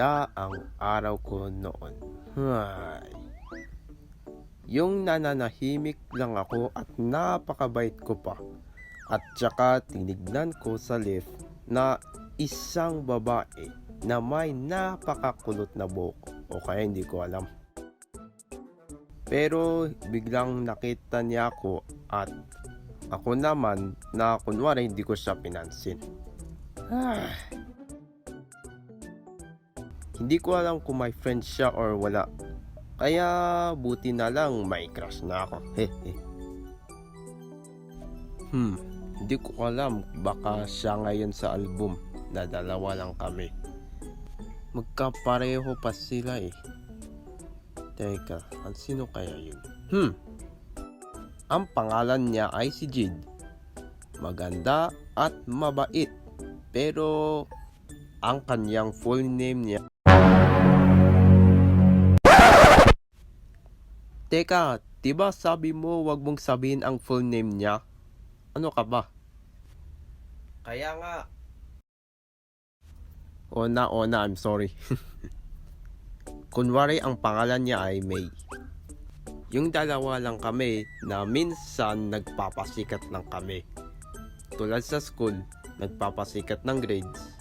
ganda ang araw ko noon. Ay. Yung nananahimik lang ako at napakabait ko pa. At saka tinignan ko sa lift na isang babae na may napakakulot na buhok. O kaya hindi ko alam. Pero biglang nakita niya ako at ako naman na kunwari hindi ko siya pinansin. Hindi ko alam kung may friend siya or wala. Kaya buti na lang may crush na ako. Hindi ko alam, baka siya ngayon sa album na dalawa lang kami. Magkapareho pa sila eh. Teka, sino kaya yun? Ang pangalan niya ay si Jid. Maganda at mabait. Pero ang kanyang full name niya... Teka, diba sabi mo wag mong sabihin ang full name niya? Ano ka ba? Kaya nga. Ona, I'm sorry. Kunwari ang pangalan niya ay May. Yung dalawa lang kami na minsan nagpapasikat lang kami. Tulad sa school, nagpapasikat ng grades.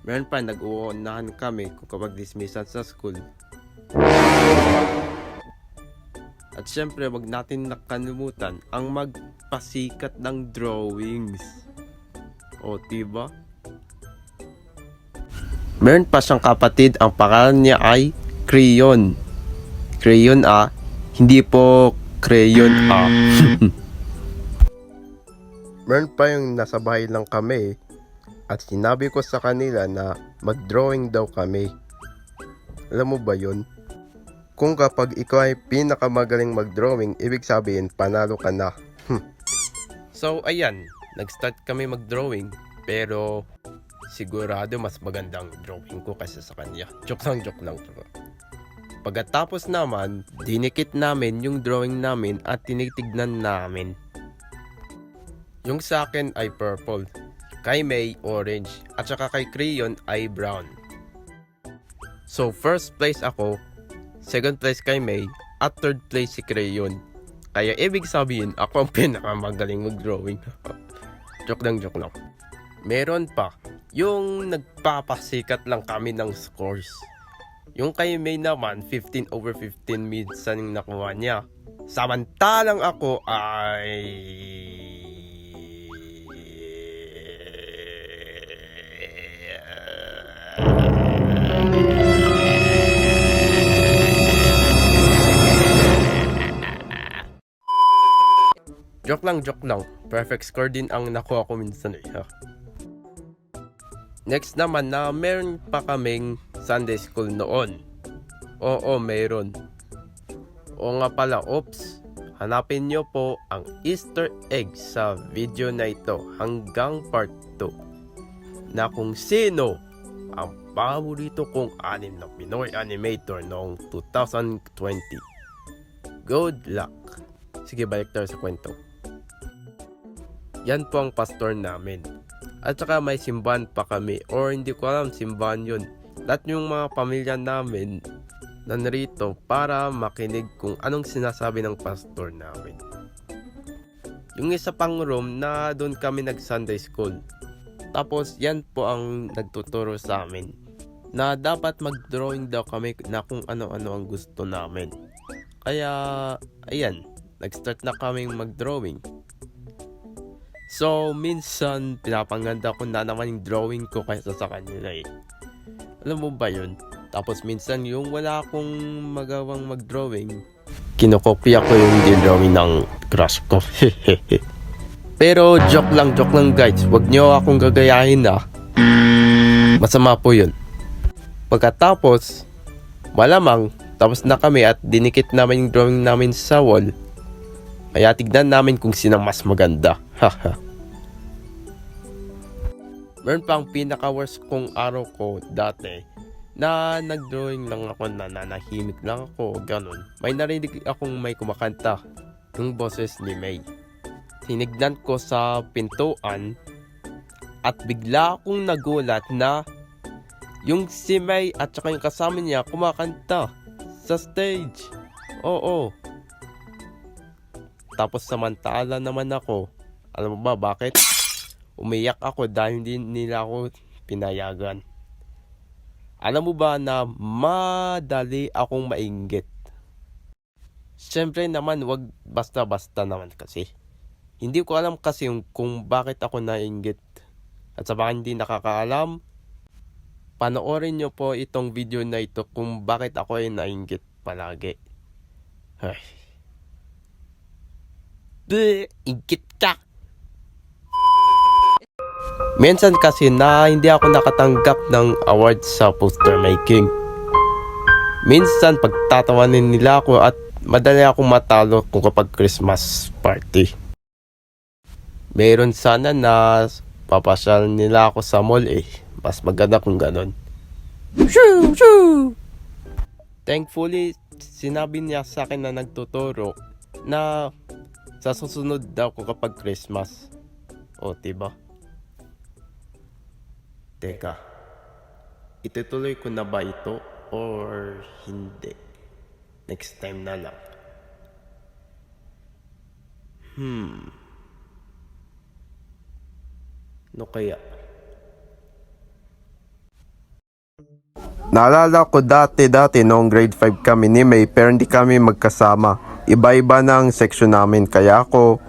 Meron pa nag-uunahan kami kung kapag dismissan sa school. At syempre wag natin nakalimutan ang magpasikat ng drawings. O diba? Meron pa siyang kapatid, ang pangalan niya ay Crayon. Crayon hindi po crayon Meron pa yung nasa bahay lang kami at sinabi ko sa kanila na mag-drawing daw kami. Alam mo ba yun? Kung kapag ikaw ay pinakamagaling mag-drawing, ibig sabihin panalo ka na. So ayan, nag-start kami mag-drawing pero sigurado mas magandang drawing ko kaysa sa kanya. Joke lang. Pagkatapos naman, dinikit namin yung drawing namin at tinitignan namin. Yung sa akin ay purple, kay May orange, at saka kay Crayon ay brown. So first place ako, second place kay May, at third place si Crayon. Kaya ibig sabihin, ako ang pinakamagaling mag-drawing. Joke lang. Meron pa, yung nagpapasikat lang kami ng scores. Yung kay May naman, 15 over 15 minsan yung nakuha niya. Samantalang ako ay... Joke lang. Perfect score din ang nakuha ko minsan eh. Next naman na meron pa kaming Sunday school noon. Oo, meron. O nga pala, oops. Hanapin nyo po ang Easter egg sa video na ito hanggang part 2. Na kung sino ang paborito kong anim na Pinoy animator noong 2020. Good luck. Sige, balik tayo sa kwento. Yan po ang pastor namin. At saka may simbahan pa kami, or hindi ko alam simbahan yun. Lahat yung mga pamilya namin nanrito para makinig kung anong sinasabi ng pastor namin. Yung isa pang room na doon kami nag Sunday school. Tapos yan po ang nagtuturo sa amin na dapat mag-drawing daw kami na kung ano-ano ang gusto namin. Kaya ayan, nag-start na kaming mag-drawing. So, minsan, pinapanganda ko na naman yung drawing ko kaysa sa kanila eh. Alam mo ba yun? Tapos minsan, yung wala akong magawang mag-drawing, kinokopya ko yung drawing ng crush ko. Pero, joke lang guys. Huwag nyo akong gagayahin Masama po yun. Pagkatapos, malamang, tapos na kami at dinikit namin yung drawing namin sa wall. Kaya tignan namin kung sino mas maganda. Meron pang pinaka-worst kong araw ko dati na nag-drawing lang ako na nanahimik lang ako, ganun. May narinig akong may kumakanta, yung boses ni May. Tinignan ko sa pintuan at bigla akong nagulat na Yung si May at saka yung kasama niya kumakanta sa stage. Oo. Tapos samantala naman ako. Alam mo ba bakit? Umiyak ako dahil hindi nila ako pinayagan. Alam mo ba na madali akong mainggit? Siyempre naman wag basta-basta naman kasi. Hindi ko alam kasi kung bakit ako nainggit. At sa mga hindi nakakaalam, panoorin nyo po itong video na ito kung bakit ako ay nainggit palagi. Ay. Inggit ka! Minsan kasi na hindi ako nakatanggap ng award sa poster making. Minsan pagtatawanin nila ako at madali akong matalo kung kapag Christmas party. Meron sana na papasyal nila ako sa mall eh. Mas maganda kung ganon. Shoo! Shoo! Thankfully, sinabi niya sa akin na nagtuturo na sa susunod daw ko kapag Christmas. O, diba? Teka, itutuloy ko na ba ito or hindi? Next time na lang. No kaya? Naalala ko dati noong grade 5 kami ni May pero hindi kami magkasama. Iba-iba na ang section namin kaya ako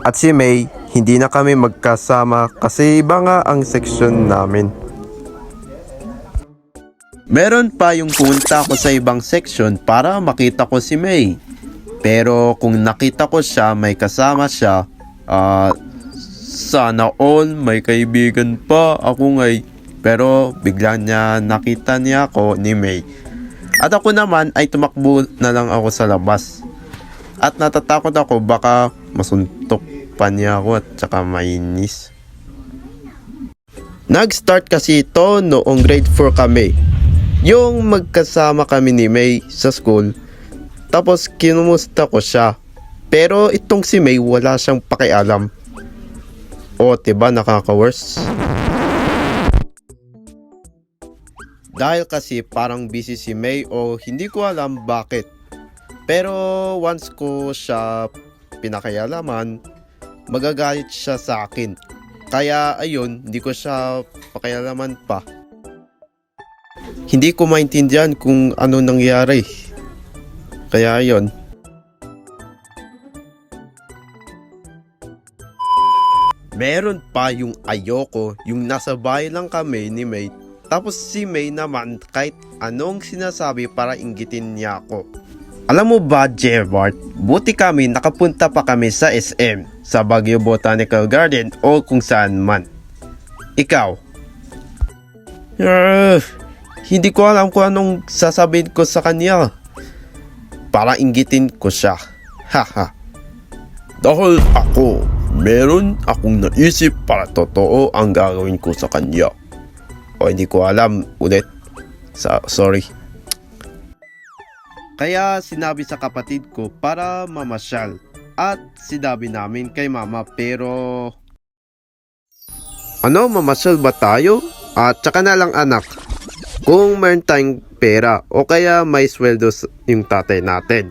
at si May hindi na kami magkasama kasi iba nga ang section namin. Meron pa yung pumunta ako sa ibang section para makita ko si May. Pero kung nakita ko siya, may kasama siya, sana all may kaibigan pa ako ngay. Pero bigla nakita niya ako ni May. At ako naman ay tumakbo na lang ako sa labas. At natatakot ako baka masuntok pa niya ako at saka mainis. Nag-start kasi ito noong grade 4 kami. Yung magkasama kami ni May sa school. Tapos kinumusta ko siya. Pero itong si May wala siyang pakialam. O diba nakaka-worse? Dahil kasi parang busy si May o hindi ko alam bakit. Pero once ko siya pinakaialaman, magagalit siya sa akin. Kaya ayun, hindi ko siya pakialaman pa. Hindi ko maintindihan kung ano nangyari. Kaya ayun. Meron pa yung ayoko, yung nasa bahay lang kami ni May. Tapos si May naman kahit anong sinasabi para inggitin niya ako. Alam mo ba, Gerard, buti kami nakapunta pa kami sa SM, sa Baguio Botanical Garden o kung saan man. Ikaw? Hindi ko alam kung anong sasabihin ko sa kanya. Para inggitin ko siya. Haha. Dahil ako, meron akong naisip para totoo ang gagawin ko sa kanya. O hindi ko alam ulit. Sorry. Kaya sinabi sa kapatid ko para mamasyal. At sinabi namin kay mama pero... Ano, mamasyal ba tayo? At saka na lang anak. Kung meron tayong pera o kaya may sweldo yung tatay natin.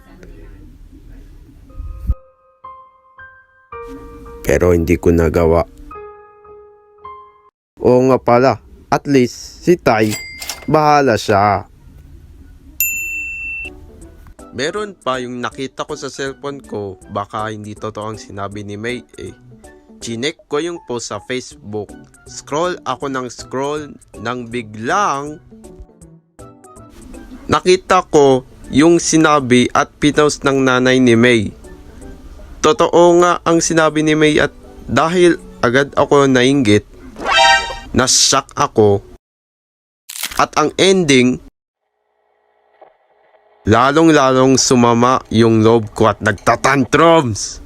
Pero hindi ko nagawa. Oo nga pala, at least si Tay, bahala siya. Meron pa yung nakita ko sa cellphone ko, baka hindi totoo ang sinabi ni May eh. Chinek ko yung post sa Facebook. Scroll ako ng scroll nang biglang nakita ko yung sinabi at pinost ng nanay ni May. Totoo nga ang sinabi ni May at dahil agad ako nainggit, na-shock ako at ang ending, lalong-lalong sumama yung loob ko at nagtatantrums.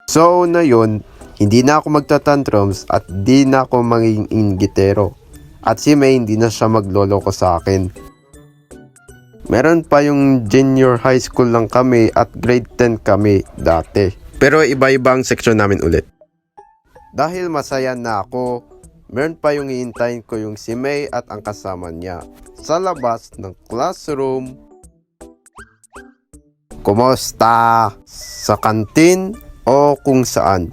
So na yun, hindi na ako magtatantrums at di na ako maging inggitero. At si May hindi na siya magloloko sa akin. Meron pa yung junior high school lang kami at grade 10 kami dati. Pero iba-iba ang section namin ulit. Dahil masaya na ako, meron pa yung hihintayin ko yung si May at ang kasama niya sa labas ng classroom. Kumusta? Sa kantin o kung saan?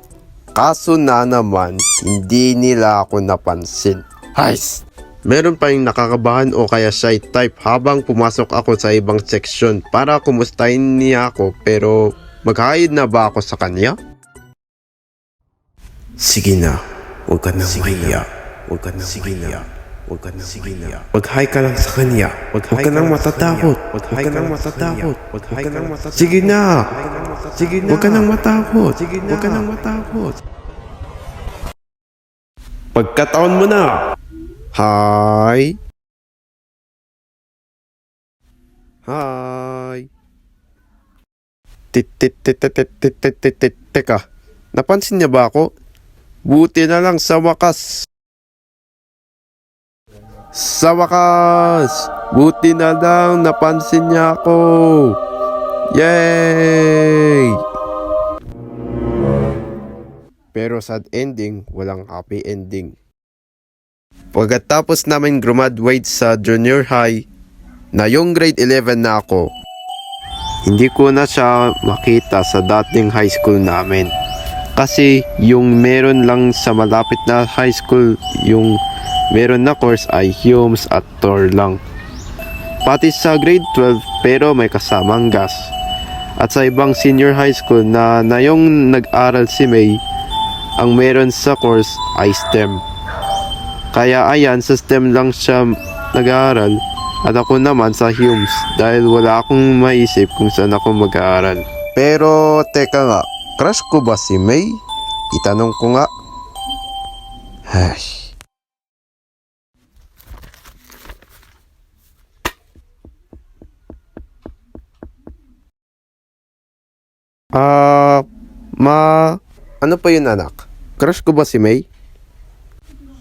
Kaso na naman, hindi nila ako napansin. Hays! Meron pa yung nakakabahan o kaya shy type habang pumasok ako sa ibang section para kumustahin niya ako, pero mag-hide na ba ako sa kanya? Sige na, huwag ka nang mahiya. Huwag ka nang mahiya. Huwag ka nang mahiya. Mag-hi ka lang sa kanya. Huwag ka nang matatakot. Huwag ka nang matatakot. Huwag ka nang matatakot. Sige na. Sige na. Huwag ka nang matakot. Huwag ka nang matakot. Pagkataon mo na. Hi. Hi. Teka, napansin niya ba ako? Buti na lang sa wakas. Sa wakas! Buti na lang napansin niya ako. Yay! Pero sad ending, walang happy ending. Pagkatapos namin graduate sa junior high, na yung grade 11 na ako, hindi ko na siya makita sa dating high school namin. Kasi yung meron lang sa malapit na high school, yung meron na course ay Humes at Tor lang. Pati sa grade 12 pero may kasamang gas. At sa ibang senior high school na yung nag-aral si May, ang meron sa course ay STEM. Kaya ayan, sa STEM lang siya nag-aaral at ako naman sa Humes dahil wala akong maisip kung saan ako mag-aaral. Pero teka nga, crush ko ba si May? Itanong ko nga. Hash. Ano pa yun anak? Crush ko ba si May?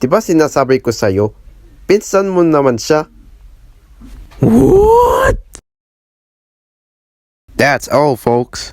Diba sinasabi ko sa'yo, pinsan mo naman siya. What? That's all folks.